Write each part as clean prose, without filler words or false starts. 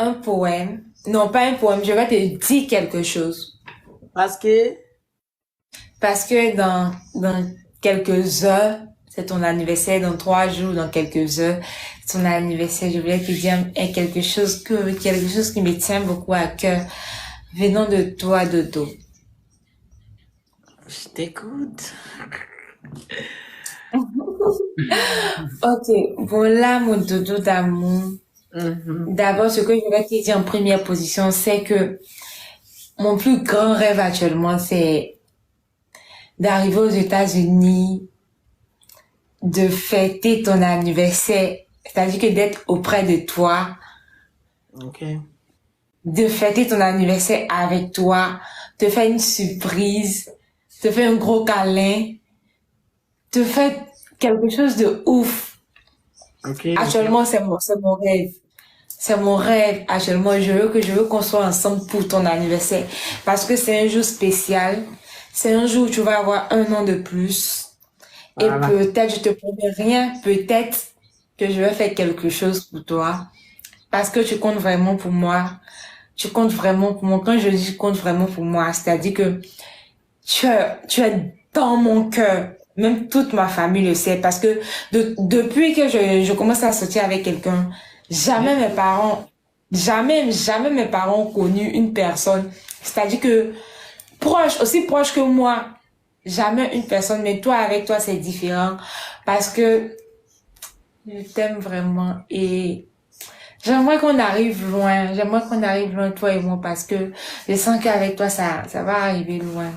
un poème. Non, pas un poème, je vais te dire quelque chose. Parce que, Parce que dans quelques heures, c'est ton anniversaire, dans 3 jours, dans quelques heures, c'est ton anniversaire. Je voulais te dire quelque chose qui me tient beaucoup à cœur, venant de toi, Dodo. je t'écoute. Ok, voilà mon Dodo d'amour. Mhm. D'abord, ce que je vais te dire en première position, c'est que mon plus grand rêve actuellement, c'est d'arriver aux États-Unis, de fêter ton anniversaire, c'est-à-dire que d'être auprès de toi, Ok. de fêter ton anniversaire avec toi, te faire une surprise, te faire un gros câlin, te faire quelque chose de ouf. Ok, ok. Actuellement, c'est mon rêve. C'est mon rêve. Actuellement, je veux qu'on soit ensemble pour ton anniversaire. Parce que c'est un jour spécial. C'est un jour où tu vas avoir 1 an de plus. Et Voilà. peut-être, je te promets rien, peut-être que je vais faire quelque chose pour toi. Parce que tu comptes vraiment pour moi. Tu comptes vraiment pour moi. Quand je dis tu comptes vraiment pour moi, c'est-à-dire que tu es dans mon cœur. Même toute ma famille le sait. Parce que depuis que je commence à sortir avec quelqu'un, jamais mes parents ont connu une personne. C'est-à-dire que proche, aussi proche que moi. Jamais une personne, mais toi, avec toi, c'est différent. Parce que je t'aime vraiment et j'aimerais qu'on arrive loin. J'aimerais qu'on arrive loin, toi et moi, parce que je sens qu'avec toi, ça va arriver loin.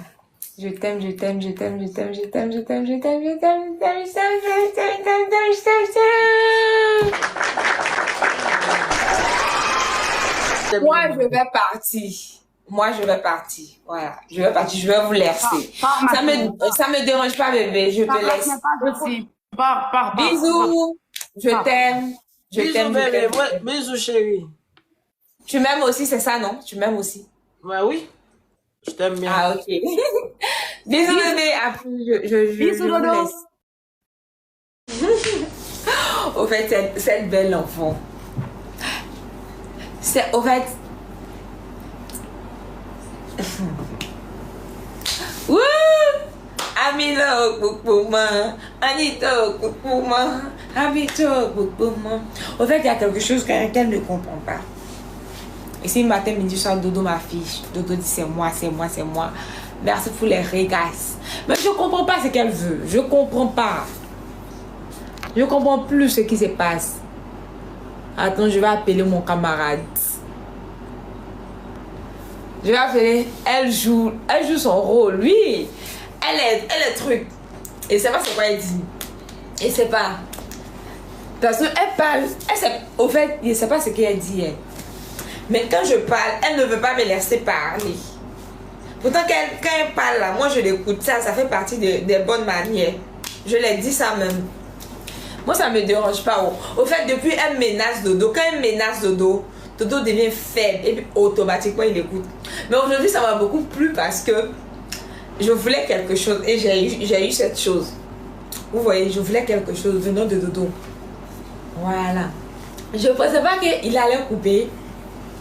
Je t'aime, je t'aime, je t'aime, je t'aime, je t'aime, je t'aime, je t'aime, je t'aime, je t'aime, je t'aime, je t'aime, je t'aime, je t'aime, je t'aime, je t'aime. T'aimes Moi, bien, je moi. vais partir. Moi, je vais partir. Voilà. Je vais partir. Je vais vous laisser. Pars maintenant. Ça me dérange pas, bébé. Je te Ça n'est laisse. pas gentil. Pars. Bisous. Je Pars. t'aime. Je Bisous, t'aime, je bébé. t'aime, je Moi, t'aime. bisous, chérie. Tu m'aimes aussi, c'est ça, non? Tu m'aimes aussi. Ouais, oui, je t'aime bien. Ah, ok. Bisous, Bisous, bébé. À plus. bisous, Je vous Dodo. laisse. Au fait, cette belle enfant. Au fait, wouh! Amilo, Koukouma. Anito, Koukouma. Habito, Koukouma. Au fait, il y a quelque chose qu'elle ne comprend pas. Et si matin, midi, soir, Dodo m'affiche. Dodo dit c'est moi, c'est moi, c'est moi. Merci pour les régasses. Mais je comprends pas ce qu'elle veut. Je comprends pas. Je comprends plus ce qui se passe. Attends, je vais appeler mon camarade. Je vais appeler. Elle joue son rôle. Oui. Elle est truc. Et c'est pas ce qu'elle dit. Et c'est pas. Parce qu'elle parle. Au fait, je sais pas ce qu'elle dit. Elle. Mais quand je parle, elle ne veut pas me laisser parler. Pourtant, quand elle parle là, moi je l'écoute. Ça fait partie des bonnes manières. Je l'ai dit ça même. Moi, ça me dérange pas. Au fait, depuis, elle menace Dodo. Quand elle menace Dodo, Dodo devient faible. Et puis, automatiquement, il écoute. Mais aujourd'hui, ça m'a beaucoup plu parce que je voulais quelque chose. Et j'ai eu cette chose. Vous voyez, je voulais quelque chose venant de Dodo. Voilà. Je ne pensais pas qu'il allait couper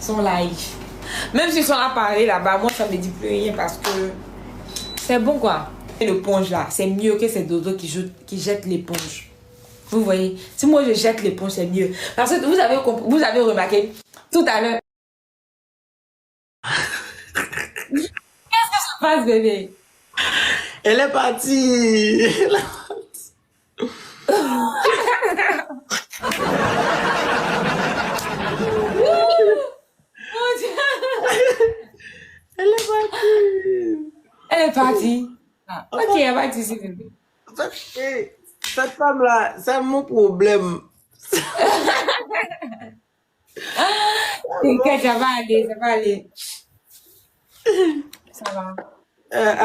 son live. Même si son appareil là-bas, moi, ça me dit plus rien parce que c'est bon, quoi. Et l'éponge là, c'est mieux que c'est Dodo qui jette l'éponge. Vous voyez, si moi je jette l'éponge, c'est mieux. Parce que vous avez remarqué tout à l'heure. Qu'est-ce que se passe, bébé? Elle est partie. Mon Dieu. Elle est partie. Elle est partie. Ah, ok, elle va être ici, bébé. Cette femme-là, c'est mon problème. T'inquiète, ça va aller, ça va aller. Ça va.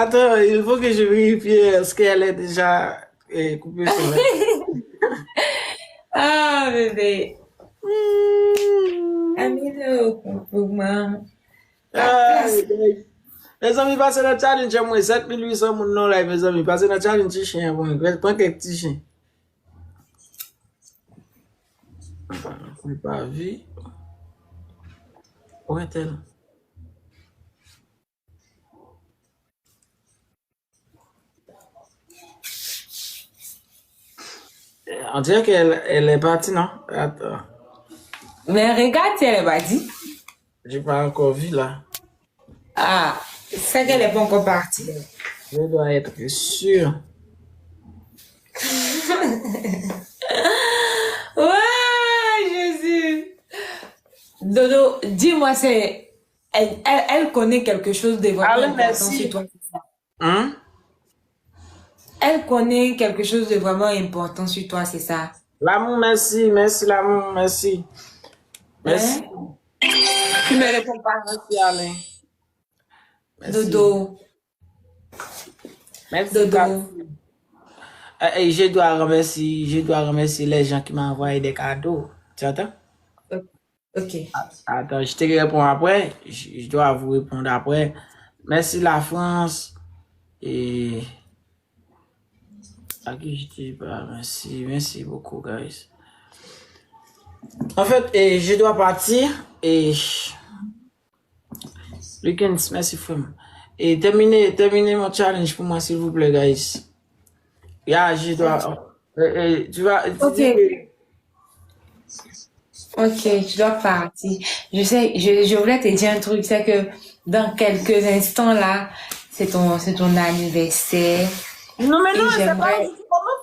Attends, il faut que je vérifie est-ce qu'elle est déjà coupée sur la... Ah, bébé. Hmm. Amilo, Koukouma. La Ah, place. mes amis, passez dans le challenge, moi, 7800 mon nom là, mes amis, passez dans le challenge, petit chien, bon, prends quelques petits chiens. Je n'ai pas vu. Où est-elle? On dirait qu'elle est partie, non? Attends. Mais regarde si elle est pas dit. J'ai pas encore vu là. Ah, c'est qu'elle est pas encore partie. Je dois être sûr. Ouais, Jésus. Dodo, dis-moi, elle connaît quelque chose de vraiment Allez, important merci. sur toi, c'est ça? Hein? Elle connaît quelque chose de vraiment important sur toi, c'est ça? L'amour, merci. Merci, l'amour, merci. Merci. Hein? Tu me réponds pas. Merci, Alain. Merci. Dodo, Merci, Dodo. Cathy. Je dois remercier les gens qui m'ont envoyé des cadeaux. Tu entends? Ok. Attends, je te réponds après. Je dois vous répondre après. Merci la France. Et à qui je dis pas merci. Merci beaucoup, guys. En fait, je dois partir. Et Lucas, merci frère. Et terminez mon challenge pour moi, s'il vous plaît, guys. Yeah, je dois. Tu vas. Ok. dis que- Ok, tu dois partir. Je sais, je voulais te dire un truc, c'est que dans quelques instants là, c'est ton anniversaire. Non, mais Et non, c'est pas. j'aimerais.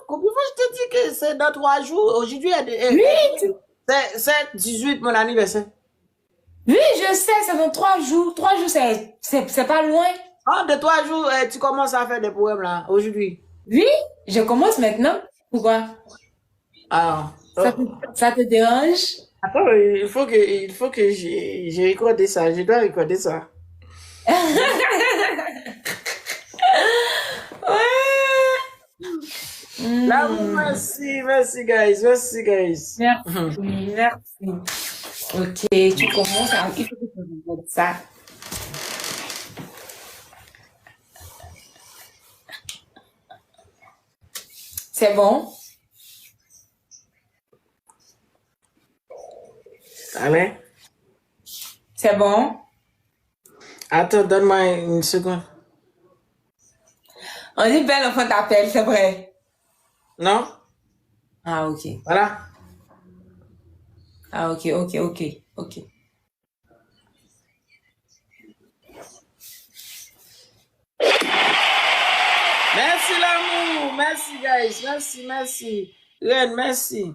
Comment je te dis que c'est dans 3 jours? Aujourd'hui, Oui, c'est 18 mon anniversaire. oui, je sais, c'est dans 3 jours. 3 jours, c'est pas loin. Ah, de 3 jours, tu commences à faire des poèmes là, aujourd'hui. Oui, je commence maintenant. Pourquoi? Ah. Ça te dérange? Attends, il faut que j'ai recordé ça. Je dois recorder ça. Ouais. Là, merci, guys. Merci, guys. Merci. Ok, tu commences à... Il faut que tu regardes ça. C'est bon? Allez. C'est bon? Attends, donne-moi une seconde. On dit belle enfant t'appelle, c'est vrai. Non? Ah, ok. Voilà. Ah, ok. Merci, l'amour. Merci, guys. Merci. Ren, merci.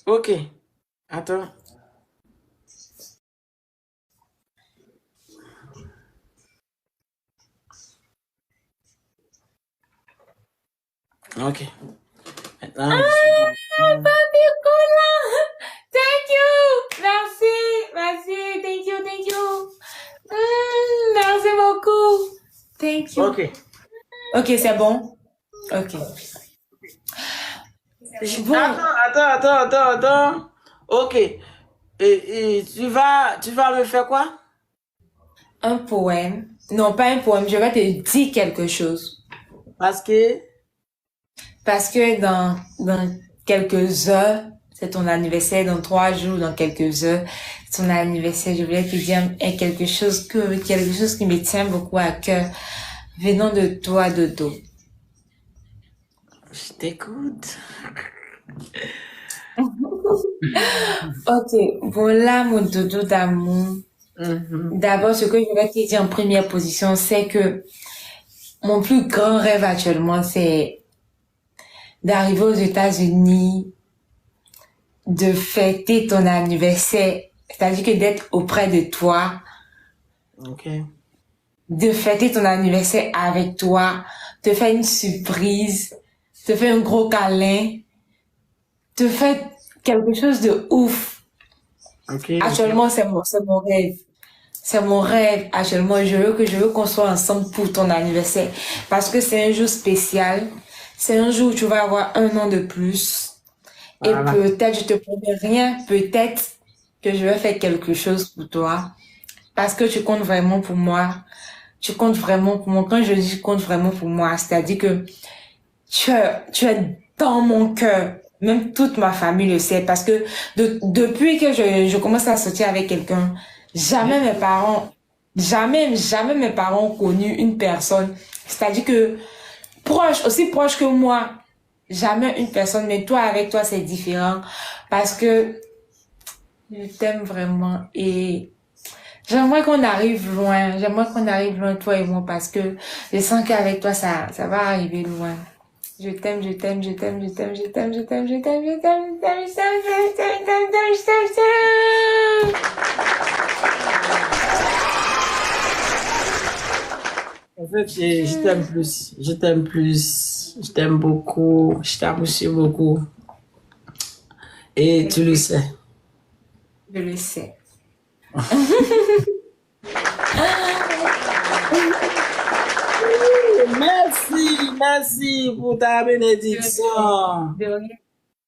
Ok. Attends. Ok. Maintenant, Papi Cola! Thank you! Merci. Thank you. Merci beaucoup. Thank you. ok. Ok, c'est bon? Ok. Bon, Attends. Ok. Et tu vas me faire quoi? un poème. Non, pas un poème, je vais te dire quelque chose. Parce que... Parce que dans quelques heures, c'est ton anniversaire, dans 3 jours, dans quelques heures, c'est ton anniversaire. Je voulais te dire quelque chose qui me tient beaucoup à cœur, venant de toi, Dodo. Je t'écoute. Ok, voilà mon Dodo d'amour. D'abord, ce que je vais te dire en première position, c'est que mon plus grand rêve actuellement, c'est d'arriver aux États-Unis, de fêter ton anniversaire, c'est-à-dire que d'être auprès de toi, Ok. de fêter ton anniversaire avec toi, te faire une surprise, te faire un gros câlin, te faire quelque chose de ouf. Ok. Actuellement, c'est mon rêve. C'est mon rêve. Actuellement, je veux qu'on soit ensemble pour ton anniversaire. Parce que c'est un jour spécial. C'est un jour où tu vas avoir 1 an de plus. Et Voilà. peut-être, je te promets rien, peut-être que je vais faire quelque chose pour toi. Parce que tu comptes vraiment pour moi. Tu comptes vraiment pour moi. Quand je dis tu comptes vraiment pour moi, c'est-à-dire que tu es dans mon cœur. Même toute ma famille le sait parce que depuis que je commence à sortir avec quelqu'un, jamais mes parents ont connu une personne. C'est-à-dire que aussi proche que moi, jamais une personne, mais toi, avec toi, c'est différent parce que je t'aime vraiment et j'aimerais qu'on arrive loin. J'aimerais qu'on arrive loin, toi et moi, parce que je sens qu'avec toi, ça va arriver loin. Je t'aime, je t'aime, je t'aime, je t'aime, je t'aime, je t'aime, je t'aime, je t'aime, je t'aime, je t'aime, je t'aime, je t'aime, je t'aime, je t'aime. En fait, je t'aime plus. Je t'aime plus. Je t'aime beaucoup. Je t'apprécie beaucoup. Et tu le sais. Je le sais. Merci pour ta bénédiction.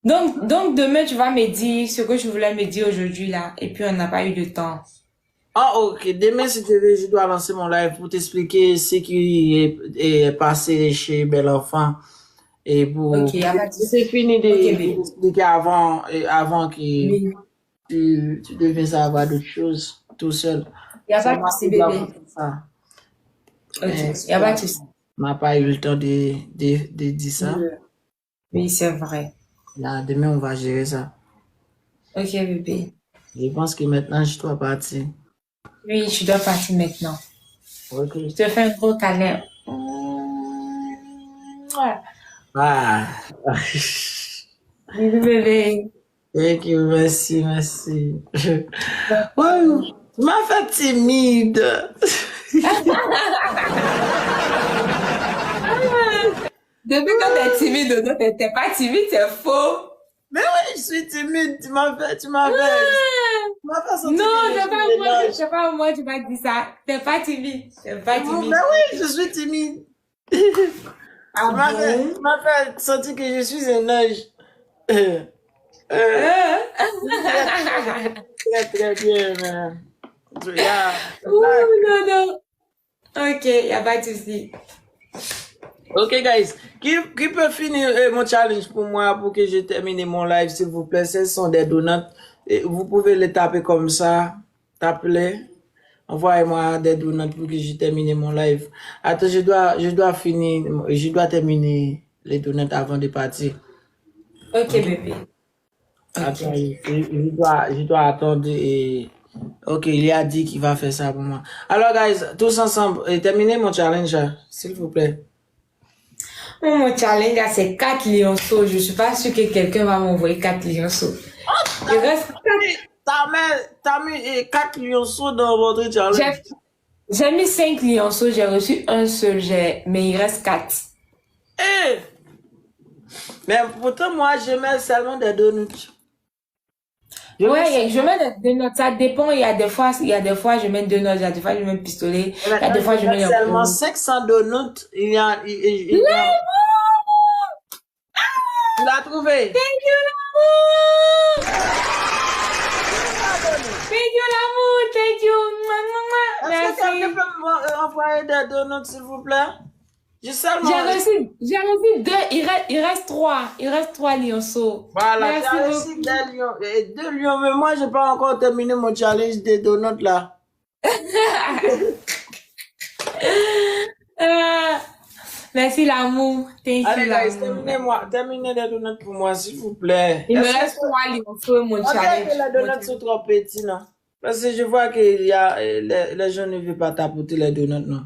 Donc demain, tu vas me dire ce que je voulais me dire aujourd'hui là, et puis on n'a pas eu de temps. Ah, ok. Demain, si tu veux, je dois lancer mon live pour t'expliquer ce qui est passé chez Bel Enfant. Et pour. Ok, y a pas de souci. C'est fini Ok, d'expliquer avant que bébé. tu deviens savoir d'autres choses tout seul. Y a Ça pas de m'a souci, fait bébé. ça. Ok, y a pas de souci. M'a pas eu le temps de dire ça. Oui, c'est vrai. Là, demain, on va gérer ça. Ok, bébé. Je pense que maintenant, je dois partir. Oui, je dois partir maintenant. Ok. Je te fais un gros câlin. Ah. Bisous, bébé. Thank you, merci. Wow, tu m'as fait timide. Depuis quand t'es timide, Dodo, t'es pas timide, c'est faux. Mais oui, je suis timide. Tu m'as fait sentir Non, que je suis c'est pas moi, tu m'as dit ça. T'es pas timide. T'es pas timide. Mais oui, je suis timide. Ah Tu bon? m'as fait sentir que je suis un ange. Très bien, man. Yeah. Ouh, non. Ok, y a pas de souci. Ok, guys. Qui peut finir mon challenge pour moi pour que je termine mon live, s'il vous plaît? Ce sont des donuts. Et vous pouvez les taper comme ça. Tapez-les. Envoyez-moi des donuts pour que je termine mon live. Attends, je dois terminer les donuts avant de partir. Ok, bébé. Attends, je dois attendre et... Ok, il a dit qu'il va faire ça pour moi. Alors, guys, tous ensemble, terminez mon challenge, hein, s'il vous plaît. Mon challenge, là, c'est 4 lionceaux. Je suis pas sûre que quelqu'un va m'envoyer 4 lionceaux. Il reste 4. T'as mis 4 lionceaux dans votre challenge. J'ai mis 5 lionceaux, j'ai reçu un seul, mais il reste 4. Eh! Mais pourtant, moi, je mets seulement des donuts. Ouais, je mets des notes, ça dépend. Il y a des fois, je mets 2 notes, il y a des fois, je mets un pistolet, il y a des fois, je mets seulement 500 donuts. Tu l'as trouvé? Thank you, l'amour! Thank you, l'amour! Thank you! Est-ce que Merci. quelqu'un peut m'envoyer des donuts, s'il vous plaît? J'ai reçu 2, il reste 3. Il reste 3 lionceaux. Voilà, Merci j'ai reçu 2 lions. 2 lions, mais moi, je n'ai pas encore terminé mon challenge des donuts là. Merci, l'amour. Thank Allez, you, guys, l'amour. terminez les donuts pour moi, s'il vous plaît. Il me reste 3 lionceaux, mon challenge. Les donuts sont trop petits, non? Parce que je vois que les gens ne veulent pas tapoter les donuts, non?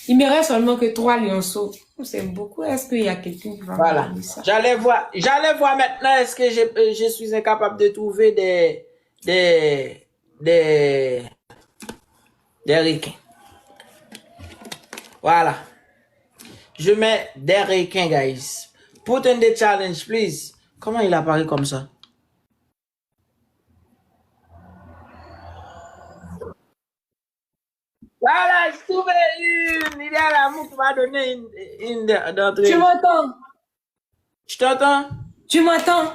Il me reste seulement que 3 lionceaux. C'est beaucoup. Est-ce qu'il y a quelqu'un qui va Voilà. me dire ça? J'allais voir maintenant, est-ce que je suis incapable de trouver des requins. Voilà. Je mets des requins, guys. Put in the challenge, please. Comment il apparaît comme ça? Voilà, je trouvais une. Il y a l'amour qui m'a donné une d'entre Tu m'entends? Je t'entends? Tu m'entends?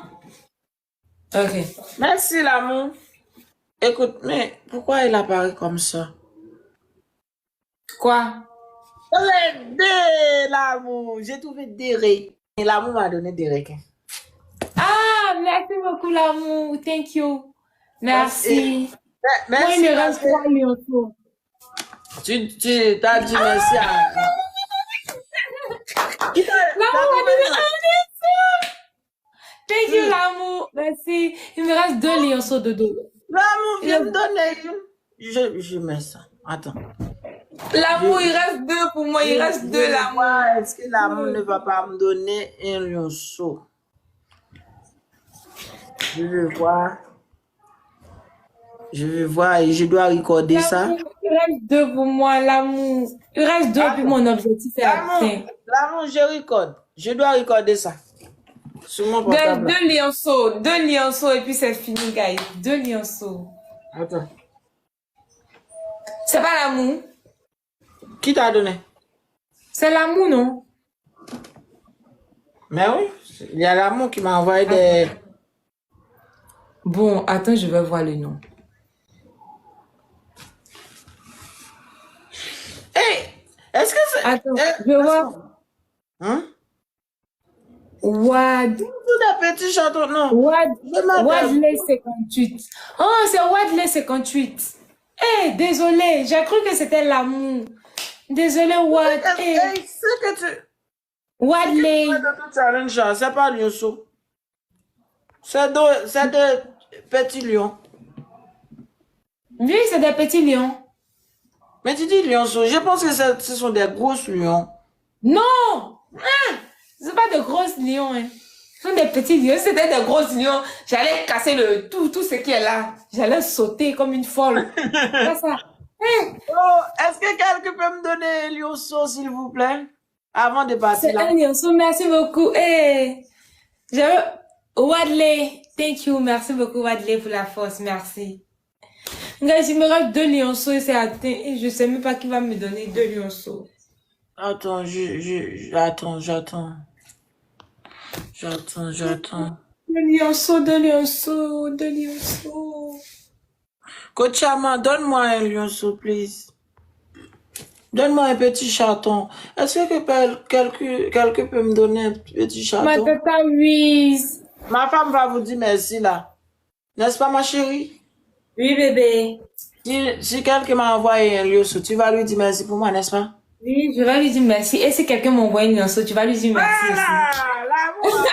Ok. Merci, l'amour. Écoute, mais pourquoi il apparaît comme ça? Quoi? Regardez, l'amour. J'ai trouvé Derek. Et l'amour m'a donné Derek. Ah, merci beaucoup, l'amour. Thank you. Merci. Moi, il Merci. me reste 3 lionceaux. Tu t'as dit merci à... L'amour m'a donné un lionceau. Thank you, l'amour. Merci. Il me reste 2 lionceaux de dos. L'amour vient me donner. Je mets ça. Attends. L'amour, il reste 2 pour moi. Il reste 2, l'amour. Est-ce que l'amour ne va pas me donner un lionceau? Je vais voir. Je vais voir et je dois recorder ça. Il reste 2 pour moi, l'amour. Il reste 2 puis mon objectif est atteint. L'amour, je recorde. Je dois recorder ça. Sur mon Guys, portable. 2 lionceaux. 2 lionceaux et puis c'est fini, guys. 2 lionceaux. Attends. C'est pas l'amour. Qui t'a donné? C'est l'amour, non? Mais oui, il y a l'amour qui m'a envoyé des... Bon, attends, je vais voir le nom. Hey, est-ce que c'est... Attends, je vois. Hein? Wad. Tout des petits châteaux, non. Wadley 58. Oh, c'est Wadley 58. Eh, désolé, j'ai cru que c'était l'amour. Désolé, Wad. Hey, c'est que tu... Wadley. C'est pas lionceau. C'est de petits lions. Oui, c'est des petits lions. Mais tu dis lionceau, je pense que ce sont des grosses lions. Non! Ah, c'est pas de grosses lions, hein. Ce sont des petits lions. Si c'était des grosses lions, j'allais casser tout ce qui est là. J'allais sauter comme une folle. C'est ça. Oh, est-ce que quelqu'un peut me donner un lionceau, s'il vous plaît? Avant de partir C'est là. un lionceau, merci beaucoup. Wadley, thank you. Merci beaucoup, Wadley, pour la force. Merci. Guys, il me reste 2 lionceaux et c'est atteint. Et je sais même pas qui va me donner 2 lionceaux. Attends, j'attends. 2 lionceaux, 2 lionceaux, 2 lionceaux. Coach Chama, donne-moi un lionceau, please. Donne-moi un petit chaton. Est-ce que quelqu'un peut me donner un petit chaton? Ma tata Wiz. Ma femme va vous dire merci là. N'est-ce pas, ma chérie? Oui, bébé. Si quelqu'un m'a envoyé un lionceau, tu vas lui dire merci pour moi, n'est-ce pas? Oui, je vais lui dire merci. Et si quelqu'un m'envoie un lionceau, tu vas lui dire merci aussi. L'amour!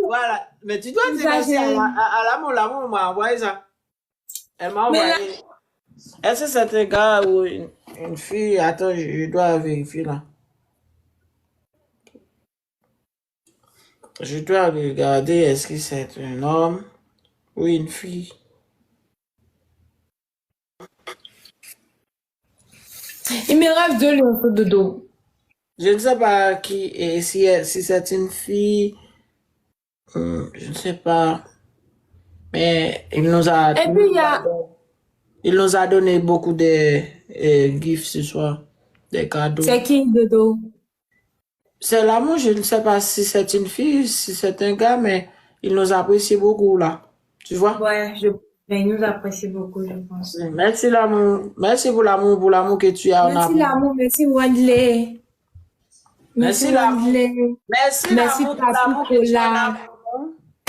Voilà. Mais tu dois dire merci à l'amour. L'amour m'a envoyé ça. Elle m'a envoyé. Est-ce que c'est un gars ou une fille? Attends, je dois vérifier là. Je dois regarder, est-ce que c'est un homme ou une fille? Il me reste 2 lionceaux de dos. Je ne sais pas qui et si c'est une fille. Je ne sais pas. Mais il nous a... Et puis il y a... Il nous a donné beaucoup de gifts ce soir. Des cadeaux. C'est qui de dos? C'est l'amour, je ne sais pas si c'est une fille, si c'est un gars, mais il nous apprécie beaucoup là. Tu vois? Ouais, il nous apprécie beaucoup, je pense. Merci l'amour. Merci pour l'amour que tu as en Merci amour. l'amour, merci Wadley. Merci l'amour. Wadley. Merci Merci l'amour pour l'amour que tu as en amour.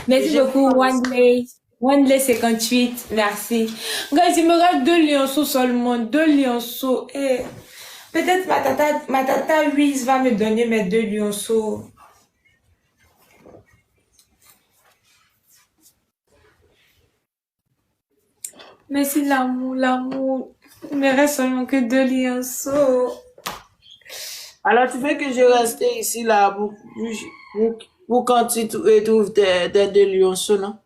Merci beaucoup, Wadley. Wadley 58, merci. Guys, il me reste 2 lionceaux seulement, 2 lionceaux. Et peut-être ma tata Wiz va me donner mes 2 lionceaux. Merci l'amour. Il me reste seulement que 2 lionceaux. Alors tu veux que je reste ici là pour quand tu trouves des 2 lionceaux, non?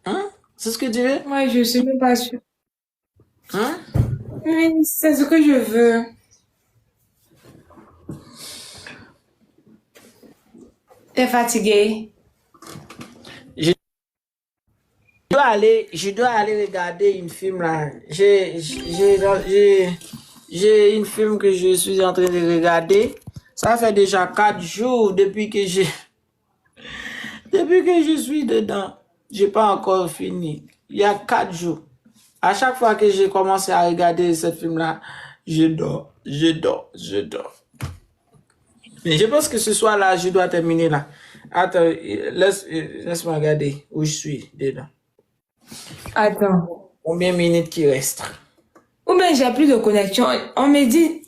Hein? C'est ce que tu veux? Ouais, je suis même pas sûre. Hein? Oui, c'est ce que je veux. T'es fatigué? Je dois je dois aller regarder une film là. J'ai une film que je suis en train de regarder. Ça fait déjà 4 jours depuis que je suis dedans. J'ai pas encore fini. Il y a 4 jours. À chaque fois que j'ai commencé à regarder ce film-là, je dors. Mais je pense que ce soir-là, je dois terminer là. Attends, laisse-moi regarder où je suis dedans. Attends. Combien de minutes qui restent? Ou bien j'ai plus de connexion. On me dit.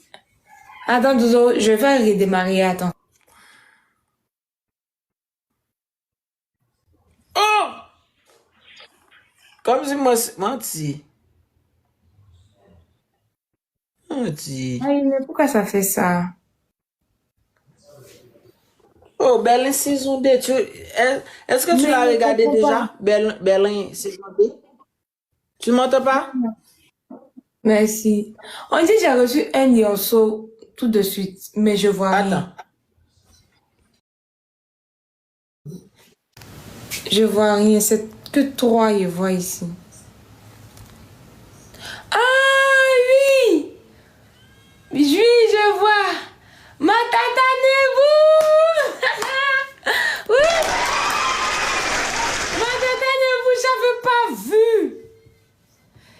Attends, Dodo, je vais redémarrer. Attends. Oh! Comme si moi, menti. Aïe, mais pourquoi ça fait ça? Oh, Berlin saison 2. Est-ce que tu l'as regardé déjà? Berlin saison 2? Tu ne m'entends pas? Merci. On dit que j'ai reçu un lionceau tout de suite, mais je vois rien. Attends. Je vois rien, c'est que 3, je vois ici. Ah oui! Oui, je vois. Matatanez-vous! Oui! Matatanez-vous, j'avais pas vu.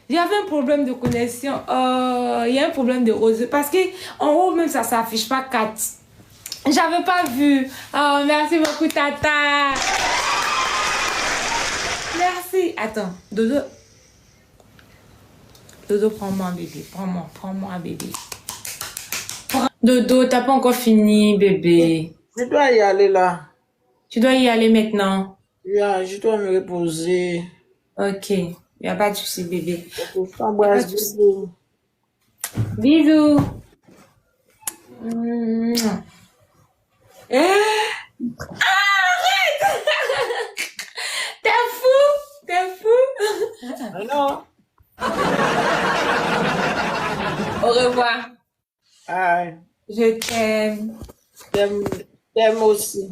Il y avait un problème de connexion. Il y a un problème de rose. Parce qu'en haut, même ça ne s'affiche pas 4. J'avais pas vu. Oh, merci beaucoup, Tata. Merci. Attends, Dodo. Dodo, prends-moi un bébé. Prends-moi un bébé. Dodo, t'as pas encore fini, bébé. Je dois y aller là. Tu dois y aller maintenant. Yeah, je dois me reposer. Ok. Il n'y a pas de souci, bébé. Je t'embrasse, bisous. Bisous. Arrête! T'es fou? Non. Au revoir. Bye. Je t'aime. T'aimes aussi.